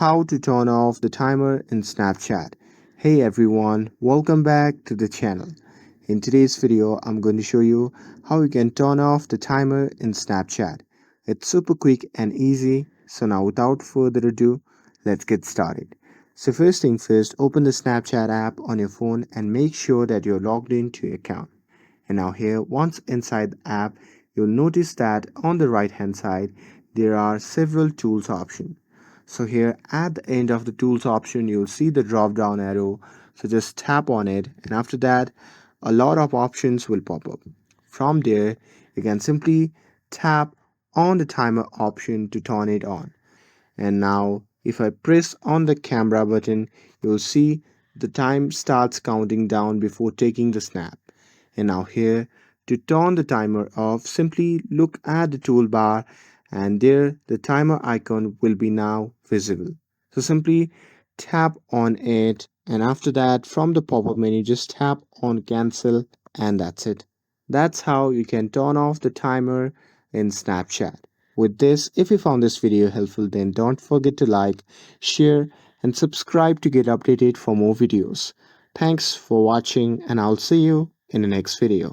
How to turn off the timer in Snapchat. Hey everyone, welcome back to the channel. In today's video, I'm going to show you how you can turn off the timer in Snapchat. It's super quick and easy, so now without further ado, let's get started. So first thing first, open the Snapchat app on your phone and make sure that you're logged into your account. And now here, once inside the app, you'll notice that on the right hand side, there are several tools options. So here at the end of the tools option, you'll see the drop down arrow. So just tap on it, and after that, a lot of options will pop up. From there, you can simply tap on the timer option to turn it on. And now, if I press on the camera button, you'll see the time starts counting down before taking the snap. And now here, to turn the timer off, simply look at the toolbar and there the timer icon will be now visible. So simply tap on it, and after that from the pop-up menu just tap on cancel, and that's it. That's how you can turn off the timer in Snapchat. With this, if you found this video helpful, then don't forget to like, share, and subscribe to get updated for more videos. Thanks for watching, and I'll see you in the next video.